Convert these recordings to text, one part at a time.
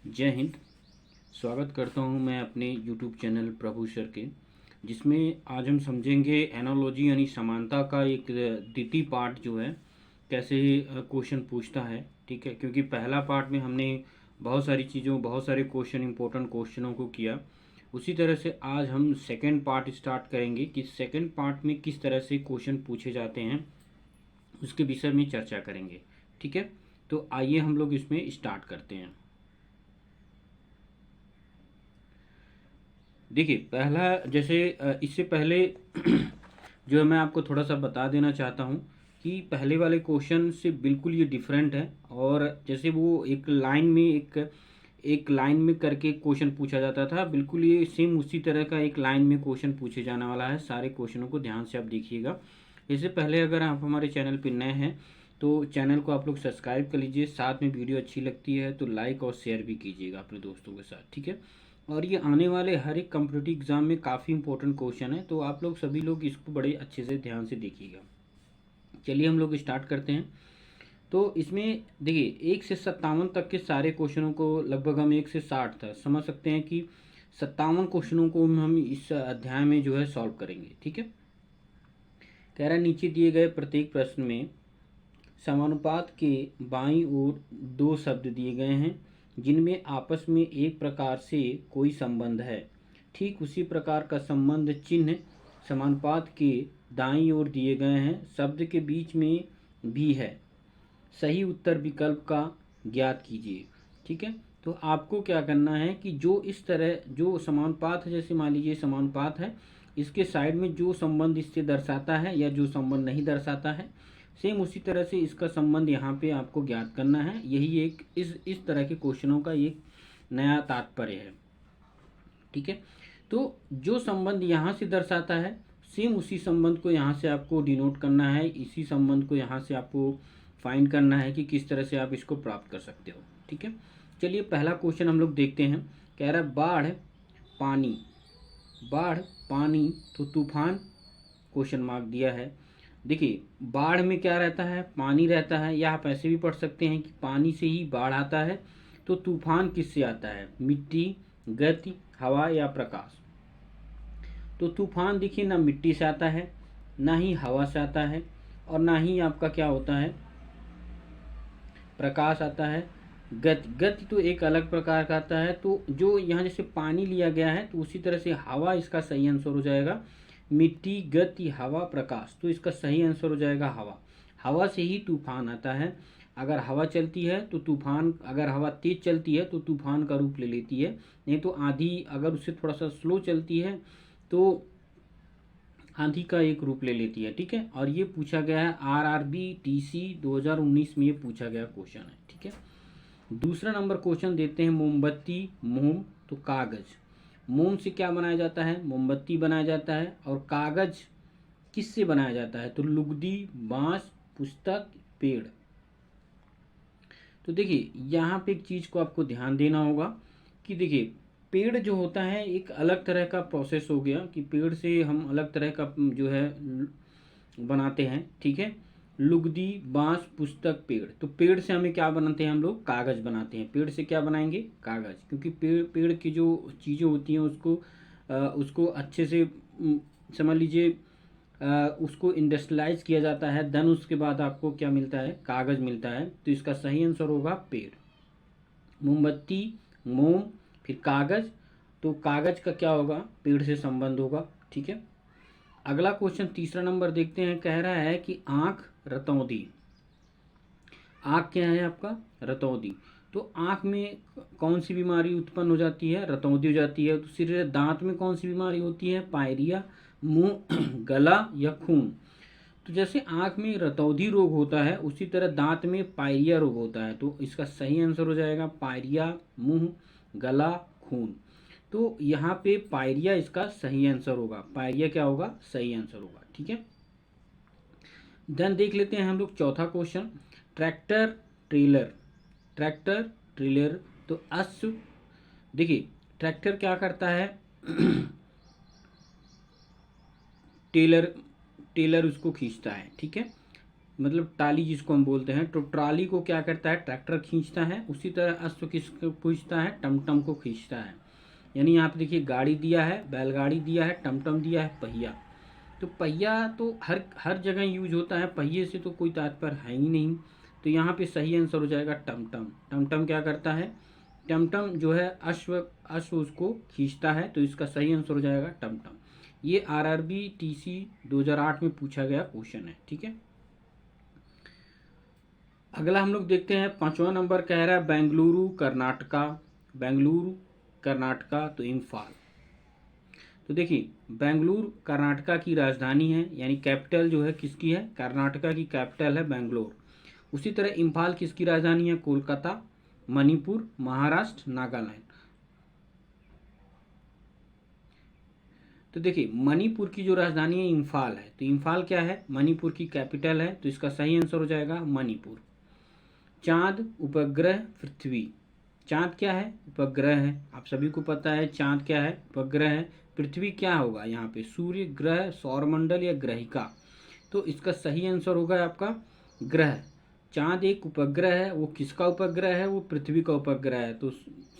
जय हिंद। स्वागत करता हूं मैं अपने YouTube चैनल प्रभु सर के, जिसमें आज हम समझेंगे एनालॉजी यानी समानता का एक द्वितीय पार्ट जो है कैसे क्वेश्चन पूछता है। ठीक है, क्योंकि पहला पार्ट में हमने बहुत सारे क्वेश्चन इंपॉर्टेंट क्वेश्चनों को किया। उसी तरह से आज हम सेकेंड पार्ट स्टार्ट करेंगे कि सेकेंड पार्ट में किस तरह से क्वेश्चन पूछे जाते हैं, उसके विषय में चर्चा करेंगे। ठीक है, तो आइए हम लोग इसमें स्टार्ट करते हैं। देखिए, पहला जैसे इससे पहले जो है मैं आपको थोड़ा सा बता देना चाहता हूँ कि पहले वाले क्वेश्चन से बिल्कुल ये डिफरेंट है। और जैसे वो एक लाइन में करके क्वेश्चन पूछा जाता था, बिल्कुल ये सेम उसी तरह का एक लाइन में क्वेश्चन पूछे जाने वाला है। सारे क्वेश्चनों को ध्यान से आप देखिएगा। इससे पहले अगर आप हमारे चैनल पर नए हैं तो चैनल को आप लोग सब्सक्राइब कर लीजिए। साथ में वीडियो अच्छी लगती है तो लाइक और शेयर भी कीजिएगा अपने दोस्तों के साथ। ठीक है, और ये आने वाले हर एक कॉम्पिटिटिव एग्जाम में काफ़ी इंपॉर्टेंट क्वेश्चन है, तो आप लोग सभी लोग इसको बड़े अच्छे से ध्यान से देखिएगा। चलिए हम लोग स्टार्ट करते हैं। तो इसमें देखिए 1 से 57 तक के सारे क्वेश्चनों को लगभग हम 1 से 60 तक समझ सकते हैं कि 57 क्वेश्चनों को हम इस अध्याय में जो है सॉल्व करेंगे। ठीक है, कह रहा है नीचे दिए गए प्रत्येक प्रश्न में समानुपात के बाईं ओर दो शब्द दिए गए हैं जिनमें आपस में एक प्रकार से कोई संबंध है। ठीक उसी प्रकार का संबंध चिन्ह समानुपात के दाईं ओर दिए गए हैं शब्द के बीच में भी है। सही उत्तर विकल्प का ज्ञात कीजिए। ठीक है, तो आपको क्या करना है कि जो इस तरह जो समानुपात है, जैसे मान लीजिए समानुपात है, इसके साइड में जो संबंध इससे दर्शाता है या जो संबंध नहीं दर्शाता है, सेम उसी तरह से इसका संबंध यहाँ पे आपको ज्ञात करना है। यही एक इस तरह के क्वेश्चनों का एक नया तात्पर्य है। ठीक है, तो जो संबंध यहाँ से दर्शाता है सेम उसी संबंध को यहाँ से आपको डिनोट करना है। इसी संबंध को यहाँ से आपको फाइंड करना है कि किस तरह से आप इसको प्राप्त कर सकते हो। ठीक है, चलिए पहला क्वेश्चन हम लोग देखते हैं। कह रहा है बाढ़ पानी तो तूफान क्वेश्चन मार्क दिया है। देखिए, बाढ़ में क्या रहता है? पानी रहता है, या आप ऐसे भी पढ़ सकते हैं कि पानी से ही बाढ़ आता है। तो तूफान किससे आता है? मिट्टी, गति, हवा या प्रकाश? तो तूफान देखिए ना मिट्टी से आता है, ना ही हवा से आता है, और ना ही आपका क्या होता है प्रकाश आता है। गति तो एक अलग प्रकार का आता है। तो जो यहाँ जैसे पानी लिया गया है तो उसी तरह से हवा इसका सही आंसर हो जाएगा। मिट्टी, गति, हवा, प्रकाश, तो इसका सही आंसर हो जाएगा हवा। हवा से ही तूफान आता है। अगर हवा चलती है तो तूफान, अगर हवा तेज चलती है तो तूफान का रूप ले लेती है। नहीं तो आंधी अगर उससे थोड़ा सा स्लो चलती है तो आंधी का एक रूप ले लेती है। ठीक है, और ये पूछा गया है RRB TC 2019 में, ये पूछा गया क्वेश्चन है। ठीक है, दूसरा नंबर क्वेश्चन देते हैं। मोमबत्ती, मोम तो कागज। मोम से क्या बनाया जाता है? मोमबत्ती बनाया जाता है। और कागज किससे बनाया जाता है? तो लुगदी, बांस, पुस्तक, पेड़। तो देखिए यहाँ पे एक चीज को आपको ध्यान देना होगा कि देखिए पेड़ जो होता है एक अलग तरह का प्रोसेस हो गया कि पेड़ से हम अलग तरह का जो है बनाते हैं। ठीक है, लुगदी, बांस, पुस्तक, पेड़। तो पेड़ से हमें क्या बनाते हैं? हम लोग कागज बनाते हैं। पेड़ से क्या बनाएंगे? कागज, क्योंकि पेड़ की जो चीज़ें होती हैं उसको अच्छे से समझ लीजिए उसको इंडस्ट्रियलाइज किया जाता है। देन उसके बाद आपको क्या मिलता है? कागज मिलता है। तो इसका सही आंसर होगा पेड़। मोमबत्ती, मोम, फिर कागज। तो कागज का क्या होगा? पेड़ से संबंध होगा। ठीक है, अगला क्वेश्चन तीसरा नंबर देखते हैं। कह रहा है कि आंख, रतौंधी। आंख क्या है आपका? रतौंधी। तो आंख में कौन सी बीमारी उत्पन्न हो जाती है? रतौंधी हो जाती है। तो सिर दांत में कौन सी बीमारी होती है? पायरिया, मुंह, गला या खून? तो जैसे आंख में रतौंधी रोग होता है उसी तरह दांत में पायरिया रोग होता है। तो इसका सही आंसर हो जाएगा पायरिया, मुंह, गला, खून। तो यहाँ पे पायरिया इसका सही आंसर होगा। पायरिया क्या होगा? सही आंसर होगा। ठीक है, देन देख लेते हैं हम लोग चौथा question. Tractor, trailer. Tractor, trailer तो अश्व। देखिए ट्रैक्टर क्या करता है? टेलर उसको खींचता है। ठीक है, मतलब टाली जिसको हम बोलते हैं, तो ट्राली को क्या करता है, ट्रैक्टर खींचता है। उसी तरह अश्व किसको खींचता है, टमटम को खींचता है। यानी यहाँ पे देखिए गाड़ी दिया है, बैलगाड़ी दिया है, टमटम दिया है, पहिया। तो पहिया तो हर हर जगह यूज होता है, पहिए से तो कोई तात्पर्य है ही नहीं। तो यहाँ पे सही आंसर हो जाएगा टमटम। टमटम क्या करता है, टमटम जो है अश्व अश्व उसको खींचता है, तो इसका सही आंसर हो जाएगा टमटम। ये आरआरबी टीसी 2008 में पूछा गया क्वेश्चन है, ठीक है। अगला हम लोग देखते हैं 5वां नंबर कह रहा है बेंगलुरु कर्नाटका। बेंगलुरु कर्नाटका तो इम्फाल। तो देखिए बेंगलुरु कर्नाटका की राजधानी है, यानी कैपिटल जो है किसकी है, कर्नाटका की कैपिटल है बेंगलोर। उसी तरह इम्फाल किसकी राजधानी है, कोलकाता, मणिपुर, महाराष्ट्र, नागालैंड। तो देखिए मणिपुर की जो राजधानी है इम्फाल है, तो इम्फाल क्या है, मणिपुर की कैपिटल है, तो इसका सही आंसर हो जाएगा मणिपुर। चांद, उपग्रह, पृथ्वी। चांद क्या है, उपग्रह है, आप सभी को पता है चांद क्या है, उपग्रह है। पृथ्वी क्या होगा यहाँ पे, सूर्य, ग्रह, सौरमंडल या ग्रहिका। तो इसका सही आंसर होगा आपका ग्रह। चांद एक उपग्रह है, वो किसका उपग्रह है, वो पृथ्वी का उपग्रह है। तो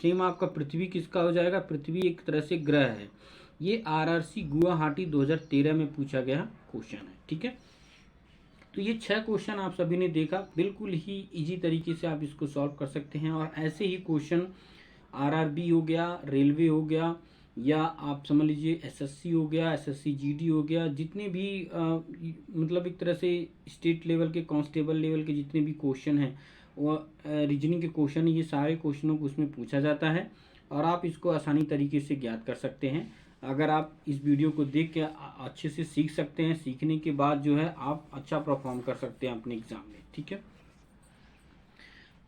सेम आपका पृथ्वी किसका हो जाएगा, पृथ्वी एक तरह से ग्रह है। ये आरआरसी गुवाहाटी 2013 में पूछा गया क्वेश्चन है, ठीक है। तो ये 6 क्वेश्चन आप सभी ने देखा, बिल्कुल ही इजी तरीके से आप इसको सॉल्व कर सकते हैं। और ऐसे ही क्वेश्चन आरआरबी हो गया, रेलवे हो गया, या आप समझ लीजिए एसएससी हो गया, एसएससी जीडी हो गया, जितने भी मतलब एक तरह से स्टेट लेवल के, कांस्टेबल लेवल के जितने भी क्वेश्चन हैं, वो रीजनिंग के क्वेश्चन, ये सारे क्वेश्चनों को उसमें पूछा जाता है और आप इसको आसानी तरीके से ज्ञात कर सकते हैं। अगर आप इस वीडियो को देख के अच्छे से सीख सकते हैं, सीखने के बाद जो है आप अच्छा परफॉर्म कर सकते हैं अपने एग्जाम में, ठीक है।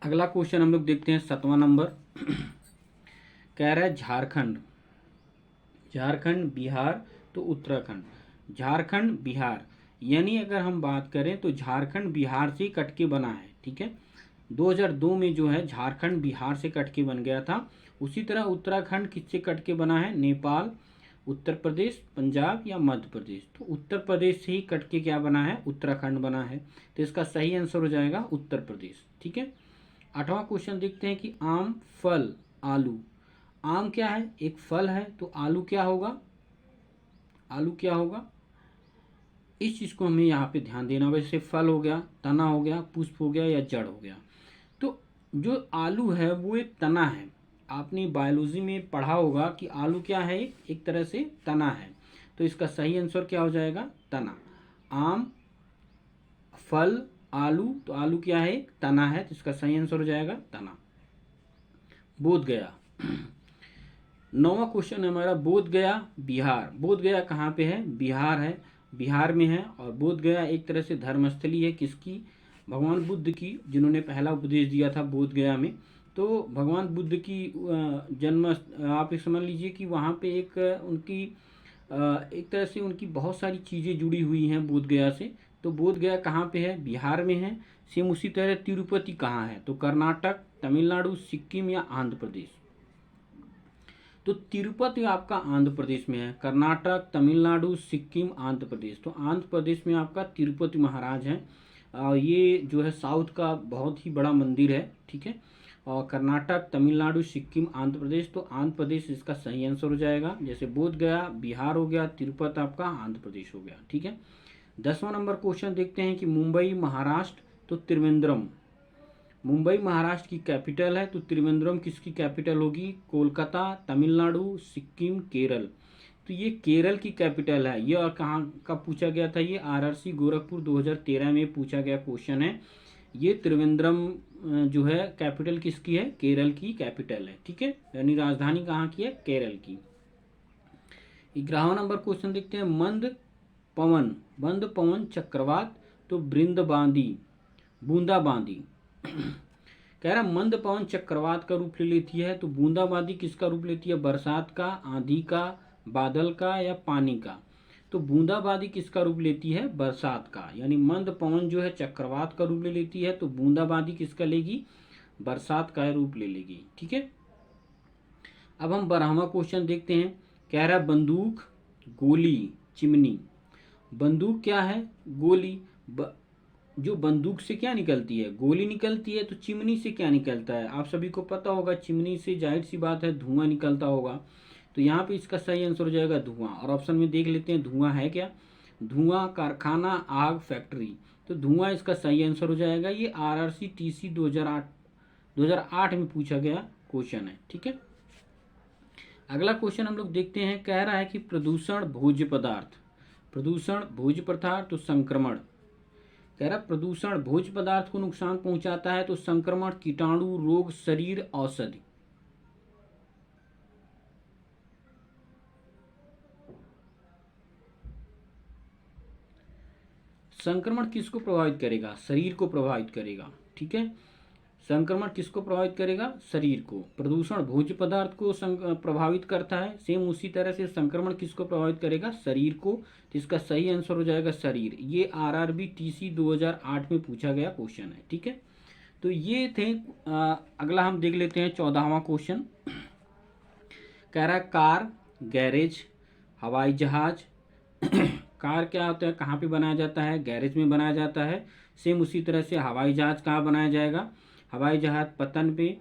अगला क्वेश्चन हम लोग देखते हैं 7वां नंबर कह रहा है झारखंड। झारखंड, बिहार तो उत्तराखंड। झारखंड, बिहार, यानी अगर हम बात करें तो झारखंड बिहार से कट के बना है, ठीक है। 2002 में जो है झारखंड बिहार से कट के बन गया था। उसी तरह उत्तराखंड किससे कट के बना है, नेपाल, उत्तर प्रदेश, पंजाब या मध्य प्रदेश। तो उत्तर प्रदेश से ही कट के क्या बना है, उत्तराखंड बना है। तो इसका सही आंसर हो जाएगा उत्तर प्रदेश, ठीक है। 8वां क्वेश्चन देखते हैं कि आम, फल, आलू। आम क्या है, एक फल है, तो आलू क्या होगा, आलू क्या होगा, इस चीज को हमें यहाँ पे ध्यान देना होगा। जैसे फल हो गया, तना हो गया, पुष्प हो गया या जड़ हो गया। तो जो आलू है वो एक तना है। आपने बायोलॉजी में पढ़ा होगा कि आलू क्या है, एक तरह से तना है। तो इसका सही आंसर क्या हो जाएगा, तना। आम, फल, आलू, तो आलू क्या है, एक तना है, तो इसका सही आंसर हो जाएगा तना। बोध गया 9वां क्वेश्चन है हमारा, बोध गया, बिहार। बोध गया कहाँ पे है, बिहार है, बिहार में है। और बोध गया एक तरह से धर्मस्थली है, किसकी, भगवान बुद्ध की, जिन्होंने पहला उपदेश दिया था बोध गया में। तो भगवान बुद्ध की जन्म, आप समझ लीजिए कि वहाँ पे एक उनकी एक तरह से उनकी बहुत सारी चीज़ें जुड़ी हुई हैं बोध गया से। तो बोध गया कहाँ पे है, बिहार में है। सेम उसी तरह तिरुपति कहाँ है, तो कर्नाटक, तमिलनाडु, सिक्किम या आंध्र प्रदेश। तो तिरुपति आपका आंध्र प्रदेश में है, कर्नाटक, तमिलनाडु, सिक्किम, आंध्र प्रदेश। तो आंध्र प्रदेश में आपका तिरुपति महाराज है। ये जो है साउथ का बहुत ही बड़ा मंदिर है, ठीक है। और कर्नाटक, तमिलनाडु, सिक्किम, आंध्र प्रदेश, तो आंध्र प्रदेश इसका सही आंसर हो जाएगा। जैसे बोध गया बिहार हो गया, तिरुपति आपका आंध्र प्रदेश हो गया, ठीक है। 10वां नंबर क्वेश्चन देखते हैं कि मुंबई महाराष्ट्र तो त्रिवेंद्रम। मुंबई महाराष्ट्र की कैपिटल है, तो त्रिवेंद्रम किसकी कैपिटल होगी, कोलकाता, तमिलनाडु, सिक्किम, केरल। तो ये केरल की कैपिटल है। ये और कहाँ का पूछा गया था, ये आरआरसी गोरखपुर 2013 में पूछा गया क्वेश्चन है। ये त्रिवेंद्रम जो है कैपिटल किसकी है, केरल की कैपिटल है, ठीक है। यानी राजधानी कहाँ की है, केरल की। 11वां नंबर क्वेश्चन देखते हैं, मंद पवन चक्रवात तो बूंदाबांदी। कह रहा मंद पवन चक्रवात का रूप ले लेती है, तो बूंदाबांदी किसका रूप लेती है, बरसात का, आंधी का, बादल का या पानी का। तो बूंदाबांदी किसका रूप लेती है, बरसात का। यानी मंद पवन जो है चक्रवात का रूप ले लेती है, तो बूंदाबांदी किसका लेगी, बरसात का रूप ले लेगी, ठीक है। अब हम 12वां क्वेश्चन देखते हैं। कह रहा बंदूक, गोली, चिमनी। बंदूक क्या है, गोली, जो बंदूक से क्या निकलती है, गोली निकलती है, तो चिमनी से क्या निकलता है, आप सभी को पता होगा, चिमनी से जाहिर सी बात है धुआं निकलता होगा। तो यहाँ पे इसका सही आंसर हो जाएगा धुआं। और ऑप्शन में देख लेते हैं धुआं है क्या, धुआं कारखाना, आग, फैक्ट्री। तो धुआं इसका सही आंसर हो जाएगा। ये आरआरसी टीसी 2008 में पूछा गया क्वेश्चन है। ठीक है, अगला क्वेश्चन हम लोग देखते हैं। कह रहा है कि प्रदूषण भोज्य पदार्थ, प्रदूषण भोज्य पदार्थ तो संक्रमण, कह रहा प्रदूषण भोज्य पदार्थ को नुकसान पहुंचाता है तो संक्रमण, कीटाणु, रोग, शरीर, औषधि। संक्रमण किसको प्रभावित करेगा, शरीर को प्रभावित करेगा। ठीक है, संक्रमण किसको प्रभावित करेगा, शरीर को। प्रदूषण भोज्य पदार्थ को प्रभावित करता है, सेम उसी तरह से संक्रमण किसको प्रभावित करेगा, शरीर को। तो इसका सही आंसर हो जाएगा शरीर। ये आरआरबी टीसी 2008 में पूछा गया क्वेश्चन है। ठीक है, तो ये थे। अगला हम देख लेते हैं 14वां क्वेश्चन। कह रहा है कार, गैरेज, हवाई जहाज। कार क्या होता है, कहाँ पे बनाया जाता है, गैरेज में बनाया जाता है। सेम उसी तरह से हवाई जहाज कहाँ बनाया जाएगा, हवाई जहाज पतन पे,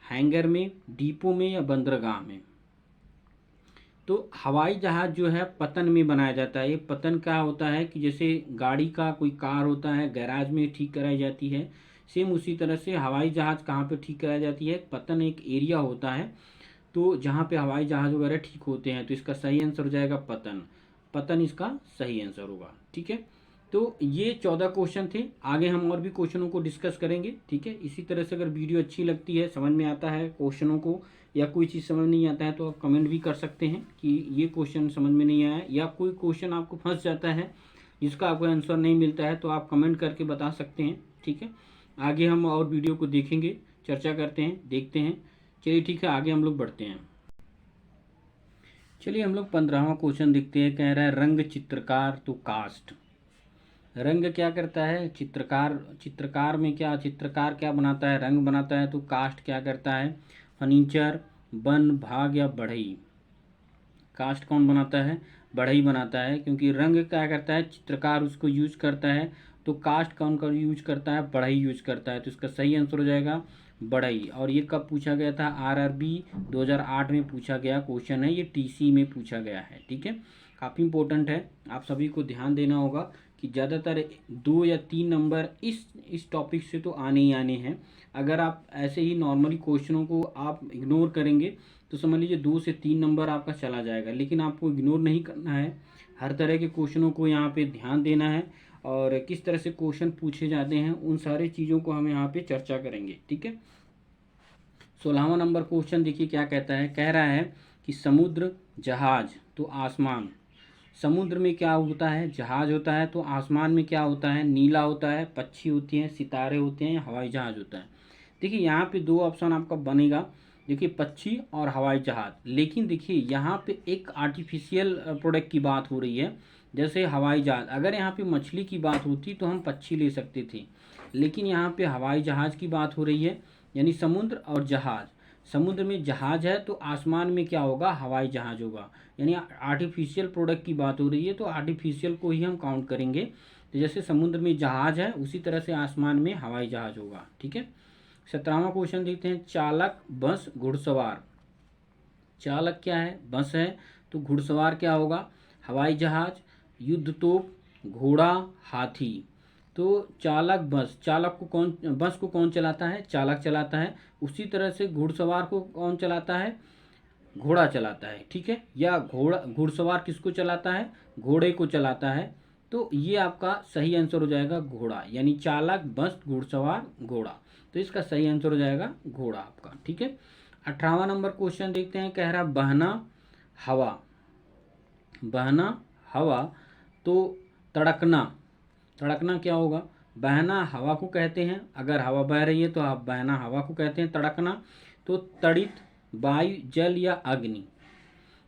हैंगर में, डिपो में या बंदरगाह में। तो हवाई जहाज जो है पतन में बनाया जाता है। ये पतन क्या होता है कि जैसे गाड़ी का कोई कार होता है, गैराज में ठीक कराई जाती है, सेम उसी तरह से हवाई जहाज कहाँ पे ठीक कराई जाती है, पतन एक एरिया होता है तो जहाँ पे हवाई जहाज वगैरह ठीक होते हैं। तो इसका सही आंसर हो जाएगा पतन, पतन इसका सही आंसर होगा। ठीक है, तो ये 14 क्वेश्चन थे। आगे हम और भी क्वेश्चनों को डिस्कस करेंगे। ठीक है, इसी तरह से अगर वीडियो अच्छी लगती है, समझ में आता है क्वेश्चनों को, या कोई चीज़ समझ नहीं आता है तो आप कमेंट भी कर सकते हैं कि ये क्वेश्चन समझ में नहीं आया, या कोई क्वेश्चन आपको फंस जाता है जिसका आपको आंसर नहीं मिलता है तो आप कमेंट करके बता सकते हैं। ठीक है, आगे हम और वीडियो को देखेंगे, चर्चा करते हैं, देखते हैं। चलिए ठीक है, आगे हम लोग बढ़ते हैं। चलिए हम लोग 15वां क्वेश्चन देखते हैं। कह रहा है रंग, चित्रकार तो कास्ट। रंग क्या करता है, चित्रकार, चित्रकार में क्या, चित्रकार क्या बनाता है, रंग बनाता है। तो कास्ट क्या करता है, फर्नीचर, वन, भाग या बढ़ई। कास्ट कौन बनाता है, बढ़ई बनाता है, क्योंकि रंग क्या करता है, चित्रकार उसको यूज करता है। तो कास्ट कौन का यूज करता है, बढ़ई यूज करता है। तो इसका सही आंसर हो जाएगा बढ़ई। और ये कब पूछा गया था, आरआरबी 2008 में पूछा गया क्वेश्चन है, ये टीसी में पूछा गया है। ठीक है, काफ़ी इंपॉर्टेंट है, आप सभी को ध्यान देना होगा कि ज़्यादातर 2 या 3 नंबर इस टॉपिक से तो आने ही आने हैं। अगर आप ऐसे ही नॉर्मली क्वेश्चनों को आप इग्नोर करेंगे तो समझ लीजिए 2 से 3 नंबर आपका चला जाएगा। लेकिन आपको इग्नोर नहीं करना है, हर तरह के क्वेश्चनों को यहाँ पे ध्यान देना है, और किस तरह से क्वेश्चन पूछे जाते हैं उन सारी चीज़ों को हम यहाँ पे चर्चा करेंगे। ठीक है, 16वां नंबर क्वेश्चन देखिए क्या कहता है। कह रहा है कि समुद्र, जहाज तो आसमान। समुद्र में क्या होता है, जहाज होता है। तो आसमान में क्या होता है, नीला होता है, पक्षी होती हैं, सितारे होते हैं, हवाई जहाज होता है। देखिए यहाँ पे 2 ऑप्शन आपका बनेगा, देखिए पक्षी और हवाई जहाज। लेकिन देखिए यहाँ पे एक आर्टिफिशियल प्रोडक्ट की बात हो रही है, जैसे हवाई जहाज। अगर यहाँ पे मछली की बात होती तो हम पक्षी ले सकते थे, लेकिन यहाँ पे हवाई जहाज की बात हो रही है, यानी समुद्र और जहाज। समुद्र में जहाज है तो आसमान में क्या होगा, हवाई जहाज होगा। यानी आर्टिफिशियल प्रोडक्ट की बात हो रही है तो आर्टिफिशियल को ही हम काउंट करेंगे। तो जैसे समुद्र में जहाज है उसी तरह से आसमान में हवाई जहाज होगा। ठीक है, 17वां क्वेश्चन देखते हैं। चालक, बस, घुड़सवार। चालक क्या है, बस है, तो घुड़सवार क्या होगा, हवाई जहाज, युद्धतोप, घोड़ा, हाथी। तो चालक, बस, चालक को कौन, बस को कौन चलाता है, चालक चलाता है। उसी तरह से घुड़सवार को कौन चलाता है, घोड़ा चलाता है। ठीक है, या घुड़सवार किसको चलाता है, घोड़े को चलाता है। तो ये आपका सही आंसर हो जाएगा घोड़ा, यानी चालक, बस, घुड़सवार, घोड़ा। तो इसका सही आंसर हो जाएगा घोड़ा आपका। ठीक है, 18वां नंबर क्वेश्चन देखते हैं। कह रहा बहना, हवा। बहना, हवा तो तड़कना। तड़कना क्या होगा, बहना हवा को कहते हैं, अगर हवा बह रही है तो आप बहना हवा को कहते हैं। तड़कना तो तड़ित, वायु, जल या अग्नि।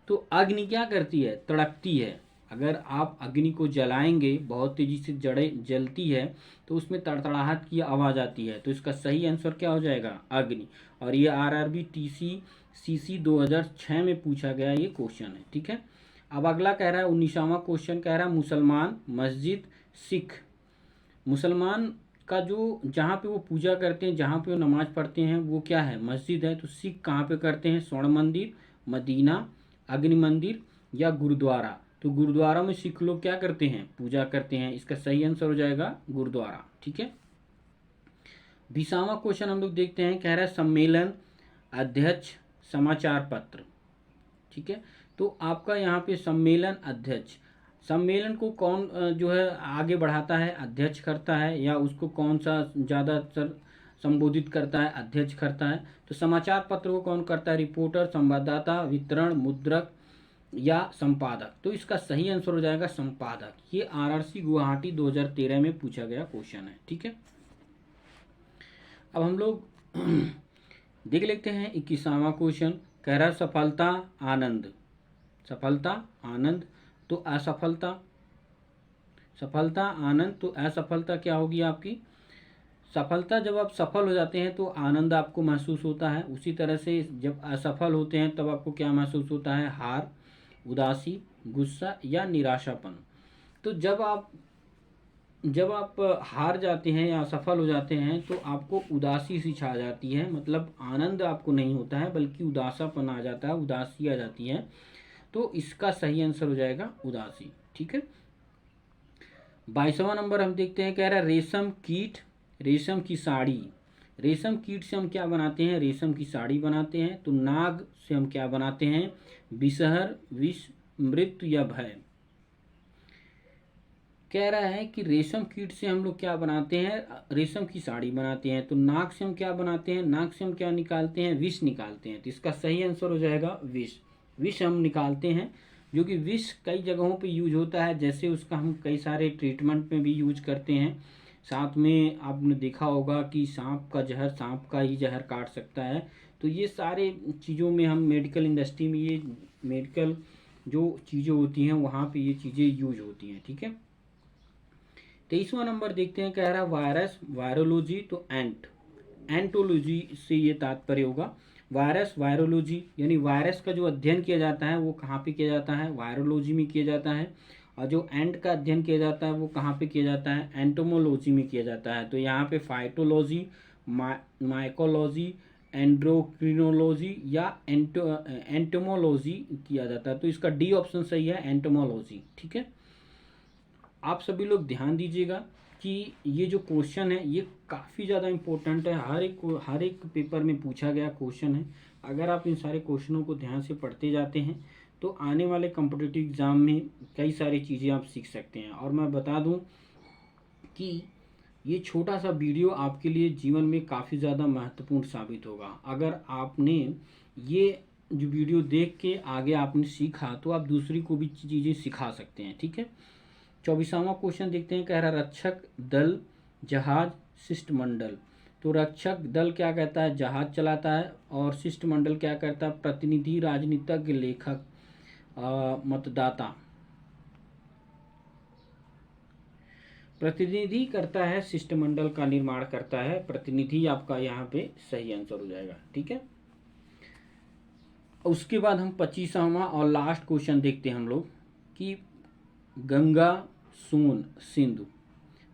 तो अग्नि क्या करती है, तड़कती है। अगर आप अग्नि को जलाएंगे, बहुत तेजी से जड़ें जलती है तो उसमें तड़तड़ाहट की आवाज़ आती है। तो इसका सही आंसर क्या हो जाएगा, अग्नि। और ये आरआरबी टीसी सीसी 2006 में पूछा गया ये क्वेश्चन है। ठीक है, अब अगला कह रहा है 19वां क्वेश्चन। कह रहा है मुसलमान, मस्जिद, सिख। मुसलमान का जो जहाँ पे वो पूजा करते हैं, जहाँ पे वो नमाज पढ़ते हैं, वो क्या है? मस्जिद है। तो सिख कहाँ पे करते हैं? स्वर्ण मंदिर, मदीना, अग्नि मंदिर या गुरुद्वारा। तो गुरुद्वारा में सिख लोग क्या करते हैं? पूजा करते हैं। इसका सही आंसर हो जाएगा गुरुद्वारा। ठीक है। 20वां क्वेश्चन हम लोग देखते हैं, कह रहा है सम्मेलन अध्यक्ष समाचार पत्र। ठीक है। तो आपका यहाँ पे सम्मेलन अध्यक्ष, सम्मेलन को कौन जो है आगे बढ़ाता है? अध्यक्ष करता है। या उसको कौन सा ज़्यादातर संबोधित करता है? अध्यक्ष करता है। तो समाचार पत्र को कौन करता है? रिपोर्टर, संवाददाता, वितरण, मुद्रक या संपादक। तो इसका सही आंसर हो जाएगा संपादक। ये आरआरसी गुवाहाटी 2013 में पूछा गया क्वेश्चन है। ठीक है। अब हम लोग देख लेते हैं 21वां क्वेश्चन। कह रहा है सफलता आनंद, सफलता आनंद। तो असफलता, सफलता आनंद। तो असफलता क्या होगी आपकी? सफलता, जब आप सफल हो जाते हैं तो आनंद आपको महसूस होता है। उसी तरह से जब असफल होते हैं तब आपको क्या महसूस होता है? हार, उदासी, गुस्सा या निराशापन। तो जब आप हार जाते हैं या असफल हो जाते हैं तो आपको उदासी सी छा जाती है, मतलब आनंद आपको नहीं होता है बल्कि उदासापन आ जाता है, उदासी आ जाती है। तो इसका सही आंसर हो जाएगा उदासी। ठीक है। 22वां नंबर हम देखते हैं, कह रहा है रेशम कीट, रेशम की साड़ी। रेशम कीट से हम क्या बनाते हैं? रेशम की साड़ी बनाते हैं। तो नाग से हम क्या बनाते हैं? विषहर, विष, मृत्यु या भय। कह रहा है कि रेशम कीट से हम लोग क्या बनाते हैं? रेशम की साड़ी बनाते हैं। तो नाग से हम क्या बनाते हैं? नाग से हम क्या निकालते हैं? विष निकालते हैं। तो इसका सही आंसर हो जाएगा विष। विष हम निकालते हैं, जो कि विष कई जगहों पे यूज होता है, जैसे उसका हम कई सारे ट्रीटमेंट में भी यूज करते हैं। साथ में आपने देखा होगा कि सांप का जहर, सांप का ही जहर काट सकता है। तो ये सारे चीज़ों में हम मेडिकल इंडस्ट्री में, ये मेडिकल जो चीज़ें होती हैं वहाँ पे ये चीज़ें यूज होती हैं। ठीक है। 23वां नंबर देखते हैं, कह रहा है वायरस, वायरोलॉजी। तो एंटोलॉजी से ये तात्पर्य होगा। वायरस, वायरोलॉजी, यानी वायरस का जो अध्ययन किया जाता है वो कहाँ पे किया जाता है? वायरोलॉजी में किया जाता है। और जो एंट का अध्ययन किया जाता है वो कहाँ पे किया जाता है? एंटोमोलॉजी में किया जाता है। तो यहाँ पे फाइटोलॉजी, माइकोलॉजी, एंड्रोक्रिनोलॉजी या एंटोमोलॉजी किया जाता है। तो इसका डी ऑप्शन सही है, एंटोमोलॉजी। ठीक है। आप सभी लोग ध्यान दीजिएगा कि ये जो क्वेश्चन है ये काफ़ी ज़्यादा इम्पोर्टेंट है, हर एक पेपर में पूछा गया क्वेश्चन है। अगर आप इन सारे क्वेश्चनों को ध्यान से पढ़ते जाते हैं तो आने वाले कॉम्पिटिटिव एग्ज़ाम में कई सारी चीज़ें आप सीख सकते हैं। और मैं बता दूं कि ये छोटा सा वीडियो आपके लिए जीवन में काफ़ी ज़्यादा महत्वपूर्ण साबित होगा। अगर आपने ये जो वीडियो देख के आगे आपने सीखा तो आप दूसरी को भी चीज़ें सिखा सकते हैं। ठीक है। 24वां क्वेश्चन देखते हैं, कह रहा रक्षक दल, जहाज, शिष्टमंडल। तो रक्षक दल क्या कहता है? जहाज चलाता है। और शिष्टमंडल क्या करता है? प्रतिनिधि, राजनीतिज्ञ, लेखक, मतदाता। प्रतिनिधि करता है, शिष्टमंडल का निर्माण करता है। प्रतिनिधि आपका यहाँ पे सही आंसर हो जाएगा। ठीक है। उसके बाद हम 25वां और लास्ट क्वेश्चन देखते हैं हम लोग कि गंगा, सोन, सिंधु।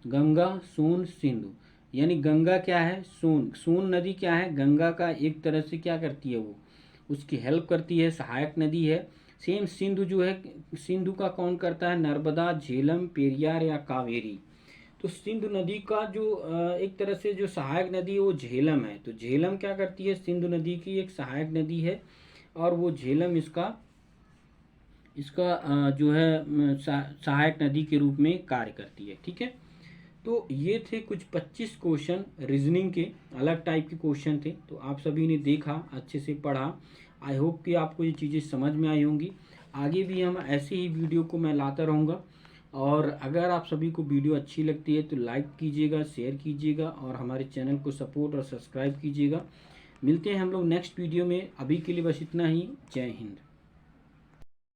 गंगा, सोन, सिंधु, यानी गंगा क्या है? सोन नदी क्या है? गंगा का एक तरह से क्या करती है? वो उसकी हेल्प करती है, सहायक नदी है। सेम सिंधु जो है, सिंधु का कौन करता है? नर्मदा, झेलम, पेरियार या कावेरी। तो सिंधु नदी का जो एक तरह से जो सहायक नदी है वो झेलम है। तो झेलम क्या करती है? सिंधु नदी की एक सहायक नदी है और वो झेलम इसका जो है सहायक नदी के रूप में कार्य करती है। ठीक है। तो ये थे कुछ 25 क्वेश्चन रीजनिंग के, अलग टाइप के क्वेश्चन थे। तो आप सभी ने देखा, अच्छे से पढ़ा। आई होप कि आपको ये चीज़ें समझ में आई होंगी। आगे भी हम ऐसे ही वीडियो को मैं लाता रहूँगा। और अगर आप सभी को वीडियो अच्छी लगती है तो लाइक कीजिएगा, शेयर कीजिएगा और हमारे चैनल को सपोर्ट और सब्सक्राइब कीजिएगा। मिलते हैं हम लोग नेक्स्ट वीडियो में। अभी के लिए बस इतना ही। जय हिंद।